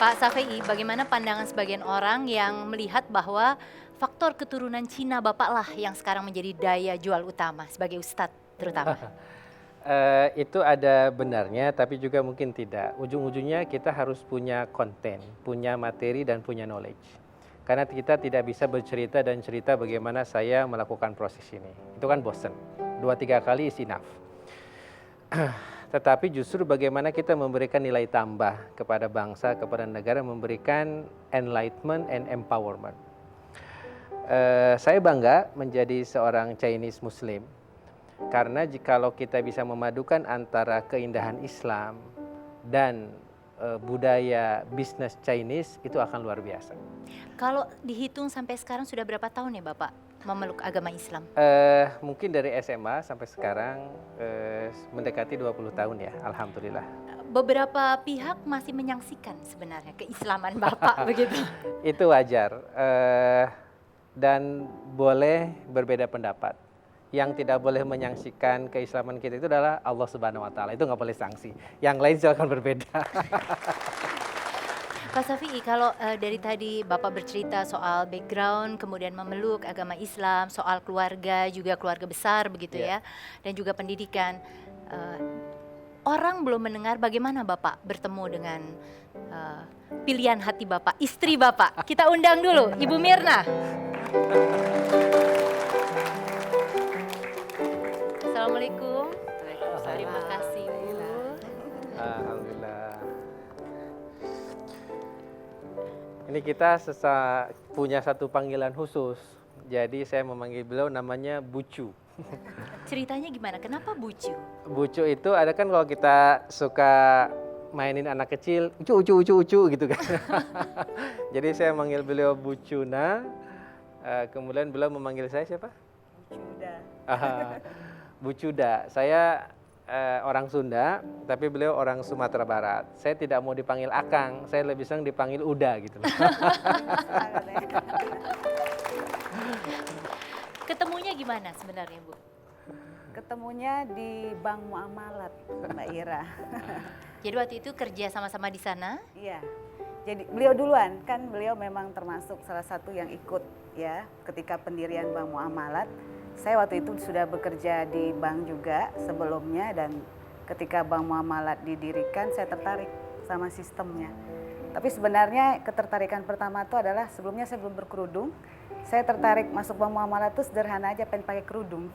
Pak Safei, bagaimana pandangan sebagian orang yang melihat bahwa faktor keturunan Cina Bapak lah yang sekarang menjadi daya jual utama sebagai ustadz terutama? Itu ada benarnya, tapi juga mungkin tidak. Ujung-ujungnya kita harus punya konten, punya materi, dan punya knowledge. Karena kita tidak bisa bercerita dan cerita bagaimana saya melakukan proses ini. Itu kan bosen. 2-3 kali is enough. Tetapi justru bagaimana kita memberikan nilai tambah kepada bangsa, kepada negara, memberikan enlightenment and empowerment. Saya bangga menjadi seorang Chinese Muslim. Karena jikalau kita bisa memadukan antara keindahan Islam dan budaya bisnis Chinese, itu akan luar biasa. Kalau dihitung sampai sekarang sudah berapa tahun ya Bapak memeluk agama Islam? Mungkin dari SMA sampai sekarang mendekati 20 tahun ya, alhamdulillah. Beberapa pihak masih menyaksikan sebenarnya keislaman Bapak begitu. Itu wajar, dan boleh berbeda pendapat. Yang tidak boleh menyaksikan keislaman kita itu adalah Allah Subhanahu Wa Taala. Itu nggak boleh sanksi. Yang lain silakan berbeda. Pak Safei, kalau dari tadi Bapak bercerita soal background, kemudian memeluk agama Islam, soal keluarga, juga keluarga besar begitu ya, dan juga pendidikan. Orang belum mendengar bagaimana Bapak bertemu dengan pilihan hati Bapak, istri Bapak. Kita undang dulu, Ibu Mirna. Assalamualaikum. Terima kasih Bu. Alhamdulillah. Ini kita punya satu panggilan khusus. Jadi saya memanggil beliau namanya Bucu. Ceritanya gimana? Kenapa Bucu? Bucu itu ada kan kalau kita suka mainin anak kecil, ucu gitu kan. Jadi saya manggil beliau Bucuna. Kemudian beliau memanggil saya siapa? Bucuda. Bucuda. Saya orang Sunda, tapi beliau orang Sumatera Barat. Saya tidak mau dipanggil Akang, saya lebih senang dipanggil Uda gitu. Ketemunya gimana sebenarnya Bu? Ketemunya di Bank Muamalat, Mbak Ira. Jadi waktu itu kerja sama-sama di sana? Iya. Jadi beliau duluan, kan beliau memang termasuk salah satu yang ikut ya ketika pendirian Bank Muamalat. Saya waktu itu sudah bekerja di bank juga sebelumnya, dan ketika Bank Muamalat didirikan saya tertarik sama sistemnya. Tapi sebenarnya ketertarikan pertama itu adalah sebelumnya saya belum berkerudung. Saya tertarik masuk Bank Muamalat itu sederhana aja, pengen pakai kerudung.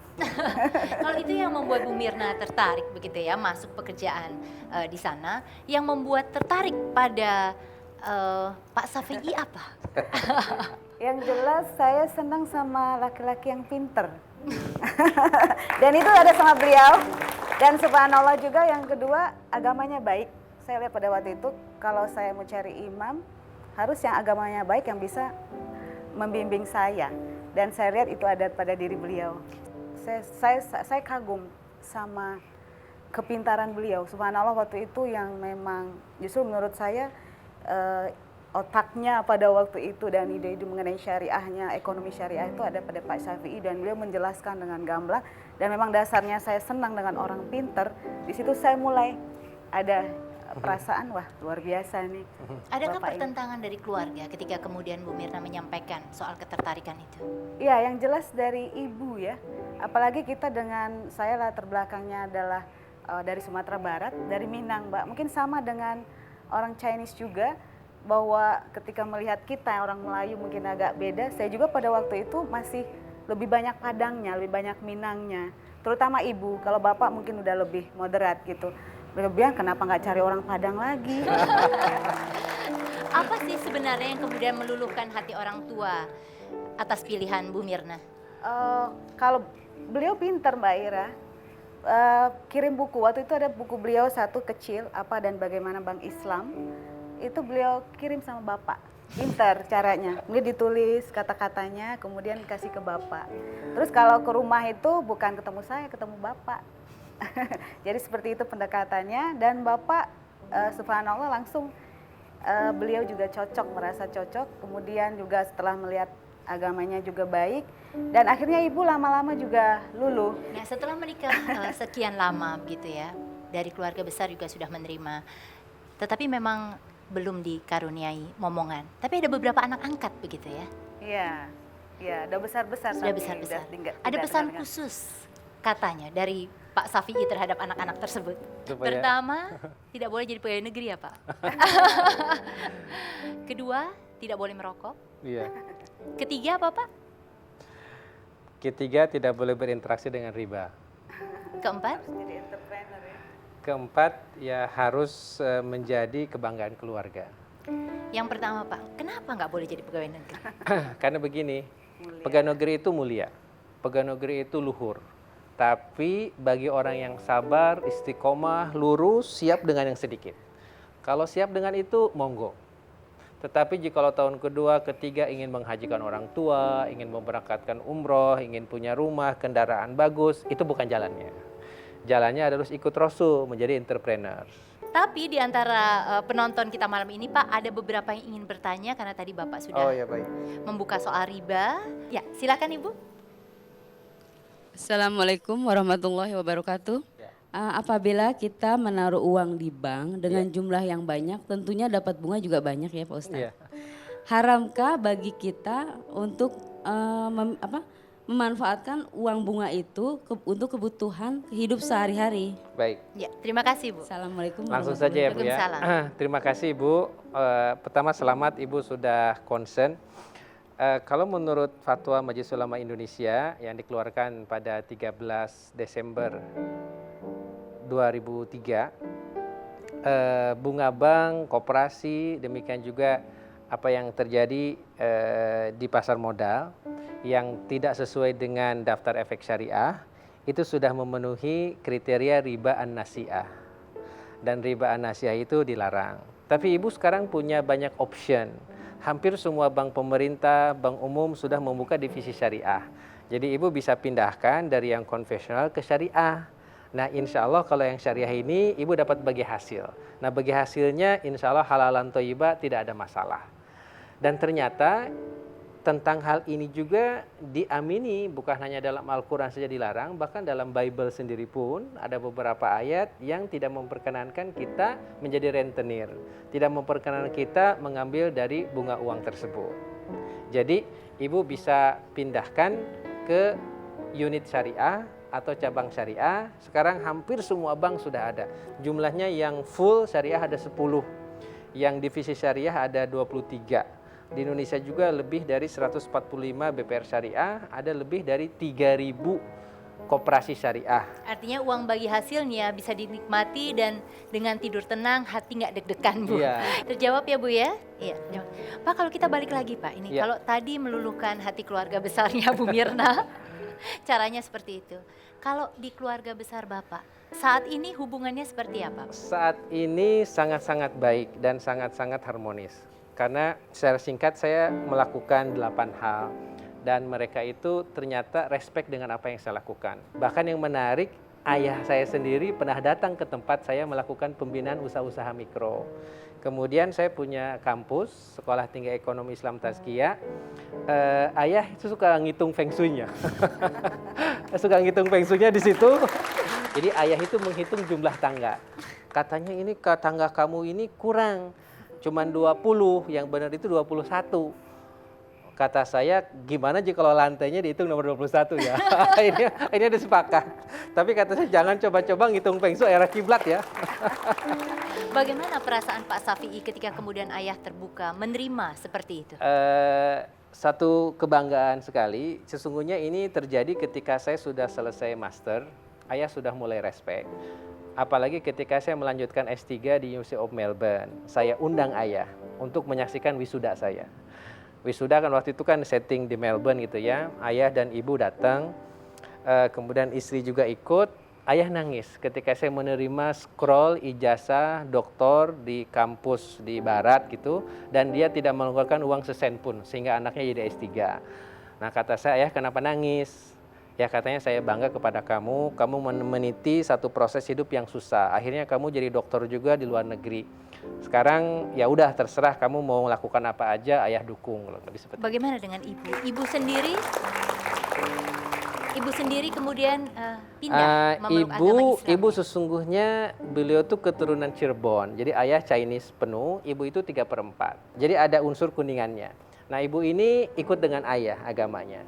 Kalau itu yang membuat Bu Mirna tertarik begitu ya, masuk pekerjaan di sana, yang membuat tertarik pada Pak Safei apa? Yang jelas saya senang sama laki-laki yang pinter. Dan itu ada sama beliau. Dan subhanallah juga yang kedua, agamanya baik. Saya lihat pada waktu itu kalau saya mau cari imam, harus yang agamanya baik yang bisa membimbing saya. Dan saya lihat itu ada pada diri beliau. Saya kagum sama kepintaran beliau. Subhanallah waktu itu yang memang justru menurut saya otaknya pada waktu itu dan ide-ide mengenai syariahnya, ekonomi syariah itu ada pada Pak Safei, dan beliau menjelaskan dengan gamblang, dan memang dasarnya saya senang dengan orang pinter. Di situ saya mulai ada perasaan, wah luar biasa nih. Adakah Bapak pertentangan dari keluarga ketika kemudian Bu Mirna menyampaikan soal ketertarikan itu? Iya, yang jelas dari ibu ya. Apalagi kita dengan saya latar belakangnya adalah dari Sumatera Barat, dari Minang, Mbak. Mungkin sama dengan orang Chinese juga, bahwa ketika melihat kita orang Melayu mungkin agak beda. Saya juga pada waktu itu masih lebih banyak Padangnya, lebih banyak Minangnya. Terutama ibu, kalau bapak mungkin udah lebih moderat gitu. Beliau bilang kenapa nggak cari orang Padang lagi? Apa sih sebenarnya yang kemudian meluluhkan hati orang tua atas pilihan Bu Mirna? Kalau beliau pintar Mbak Ira, kirim buku. Waktu itu ada buku beliau satu kecil, apa dan bagaimana Bank Islam. Itu beliau kirim sama bapak. Pintar caranya. Kemudian ditulis kata-katanya, kemudian kasih ke bapak. Terus kalau ke rumah itu bukan ketemu saya, ketemu bapak. Jadi seperti itu pendekatannya, dan bapak subhanallah langsung beliau juga cocok, merasa cocok. Kemudian juga setelah melihat agamanya juga baik, dan akhirnya ibu lama-lama juga luluh. Nah, setelah menikah sekian lama begitu ya, dari keluarga besar juga sudah menerima. Tetapi memang belum dikaruniai momongan. Tapi ada beberapa anak angkat begitu ya. Iya, iya, udah besar-besar. Sudah tapi besar-besar. udah Ada tidak pesan dengan- khusus katanya dari Pak Safi'i terhadap anak-anak tersebut. Supaya- Pertama, tidak boleh jadi pegawai negeri ya Pak. Kedua, tidak boleh merokok. Iya. Ketiga apa Pak? Ketiga, tidak boleh berinteraksi dengan riba. Keempat, Harus jadi entrepreneur ya. Keempat, ya harus menjadi kebanggaan keluarga. yang pertama Pak, kenapa nggak boleh jadi pegawai negeri? Karena begini, Mulia. pegawai negeri itu mulia, pegawai negeri itu luhur. Tapi bagi orang yang sabar, istiqomah, lurus, siap dengan yang sedikit. Kalau siap dengan itu, monggo. Tetapi jikalau tahun kedua, ketiga ingin menghajikan orang tua, ingin memberangkatkan umroh, ingin punya rumah, kendaraan bagus, itu bukan jalannya. Jalannya harus ikut Rasul, menjadi entrepreneur. Tapi di antara penonton kita malam ini Pak, ada beberapa yang ingin bertanya karena tadi Bapak sudah Oh ya baik. membuka soal riba. Ya, silakan Ibu. Assalamualaikum warahmatullahi wabarakatuh. Ya. Apabila kita menaruh uang di bank dengan jumlah yang banyak, tentunya dapat bunga juga banyak ya Pak Ustadz. Iya. Haramkah bagi kita untuk memanfaatkan uang bunga itu untuk kebutuhan hidup sehari-hari? Baik. Ya, terima kasih Bu. Assalamualaikum Langsung warahmatullahi saja ya Bu ya. Waalaikumsalam. Terima kasih Ibu. Pertama selamat Ibu sudah concern. Kalau menurut Fatwa Majelis Ulama Indonesia yang dikeluarkan pada 13 Desember 2003, bunga bank, koperasi, demikian juga apa yang terjadi di pasar modal yang tidak sesuai dengan daftar efek syariah, itu sudah memenuhi kriteria riba an-nasi'ah. Dan riba an-nasi'ah itu dilarang. Tapi Ibu sekarang punya banyak option. Hampir semua bank pemerintah, bank umum sudah membuka divisi syariah. Jadi Ibu bisa pindahkan dari yang konvensional ke syariah. Nah insya Allah kalau yang syariah ini Ibu dapat bagi hasil. Nah bagi hasilnya insya Allah halalan thayyibah tidak ada masalah. Dan ternyata tentang hal ini juga diamini, bukan hanya dalam Al-Quran saja dilarang, bahkan dalam Bible sendiri pun ada beberapa ayat yang tidak memperkenankan kita menjadi rentenir, tidak memperkenankan kita mengambil dari bunga uang tersebut. Jadi Ibu bisa pindahkan ke unit syariah atau cabang syariah. Sekarang hampir semua bank sudah ada. Jumlahnya yang full syariah ada 10, yang divisi syariah ada 23. Di Indonesia juga lebih dari 145 BPR syariah, ada lebih dari 3.000 koperasi syariah. Artinya uang bagi hasilnya bisa dinikmati dan dengan tidur tenang, hati nggak deg-degan Bu. Iya. Terjawab ya Bu ya? Iya. Pak, kalau kita balik lagi Pak, ini Iya. kalau tadi meluluhkan hati keluarga besarnya Bu Mirna, caranya seperti itu. Kalau di keluarga besar Bapak, saat ini hubungannya seperti apa? Saat ini sangat-sangat baik dan sangat-sangat harmonis. Karena secara singkat saya melakukan 8 hal. Dan mereka itu ternyata respect dengan apa yang saya lakukan. Bahkan yang menarik, ayah saya sendiri pernah datang ke tempat saya melakukan pembinaan usaha-usaha mikro. Kemudian saya punya kampus, Sekolah Tinggi Ekonomi Islam Tazkiyah. Ayah itu suka ngitung feng shui-nya. Suka ngitung feng shui-nya di situ. Jadi ayah itu menghitung jumlah tangga. Katanya ini tangga kamu ini kurang. Cuman 20, yang benar itu 21. Kata saya, gimana jika kalau lantainya dihitung nomor 21 ya? ini ada sepakat. Tapi kata saya, jangan coba-coba ngitung feng shui arah kiblat ya. Bagaimana perasaan Pak Safi'i ketika kemudian ayah terbuka menerima seperti itu? Satu kebanggaan sekali. Sesungguhnya ini terjadi ketika saya sudah selesai master, ayah sudah mulai respect. Apalagi ketika saya melanjutkan S3 di University of Melbourne, saya undang ayah untuk menyaksikan wisuda saya. Wisuda kan waktu itu kan setting di Melbourne gitu ya, ayah dan ibu datang, kemudian istri juga ikut. Ayah nangis ketika saya menerima scroll ijazah doktor di kampus di barat gitu, dan dia tidak mengeluarkan uang sesen pun sehingga anaknya jadi S3. Nah kata saya, ayah kenapa nangis? Ya katanya saya bangga kepada kamu meniti satu proses hidup yang susah. Akhirnya kamu jadi dokter juga di luar negeri. Sekarang ya udah terserah kamu mau melakukan apa aja, ayah dukung. Lebih seperti Bagaimana dengan ibu? Ibu sendiri Ibu sendiri kemudian pindah memeluk agama Islam. Ibu sesungguhnya beliau tuh keturunan Cirebon. Jadi ayah Chinese penuh, ibu itu 3/4. Jadi ada unsur kuningannya. Nah, ibu ini ikut dengan ayah agamanya.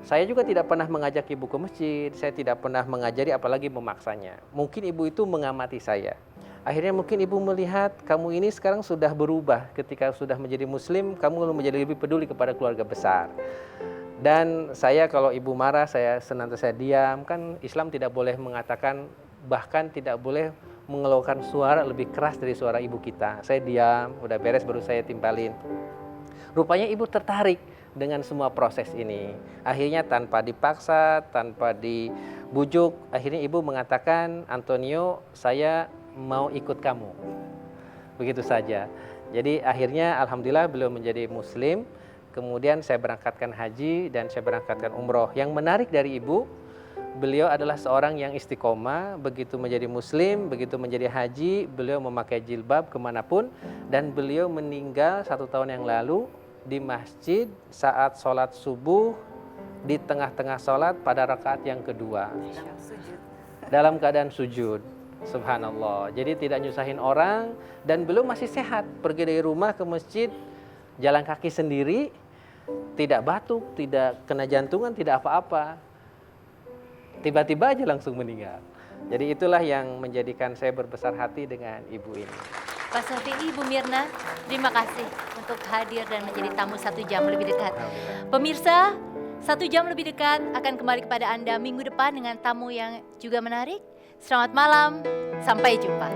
Saya juga tidak pernah mengajak ibu ke masjid, saya tidak pernah mengajari apalagi memaksanya. Mungkin ibu itu mengamati saya. Akhirnya mungkin ibu melihat kamu ini sekarang sudah berubah. Ketika sudah menjadi muslim, kamu menjadi lebih peduli kepada keluarga besar. Dan saya kalau ibu marah, saya senantiasa diam. Kan Islam tidak boleh mengatakan, bahkan tidak boleh mengeluarkan suara lebih keras dari suara ibu kita. Saya diam, udah beres baru saya timpalin. Rupanya ibu tertarik dengan semua proses ini. Akhirnya tanpa dipaksa, tanpa dibujuk, akhirnya ibu mengatakan, Antonio, saya mau ikut kamu. Begitu saja. Jadi akhirnya alhamdulillah beliau menjadi muslim. Kemudian saya berangkatkan haji dan saya berangkatkan umroh. Yang menarik dari ibu, beliau adalah seorang yang istiqomah. Begitu menjadi muslim, begitu menjadi haji, beliau memakai jilbab kemanapun. Dan beliau meninggal 1 tahun yang lalu di masjid saat sholat subuh, di tengah-tengah sholat pada rakaat yang kedua. Dalam keadaan sujud. Subhanallah. Jadi tidak nyusahin orang dan beliau masih sehat. Pergi dari rumah ke masjid, jalan kaki sendiri, tidak batuk, tidak kena jantungan, tidak apa-apa. Tiba-tiba aja langsung meninggal. Jadi itulah yang menjadikan saya berbesar hati dengan ibu ini. Pak Syafi'i, Ibu Mirna, terima kasih untuk hadir dan menjadi tamu 1 jam lebih dekat. Pemirsa, 1 jam lebih dekat akan kembali kepada Anda minggu depan dengan tamu yang juga menarik. Selamat malam, sampai jumpa.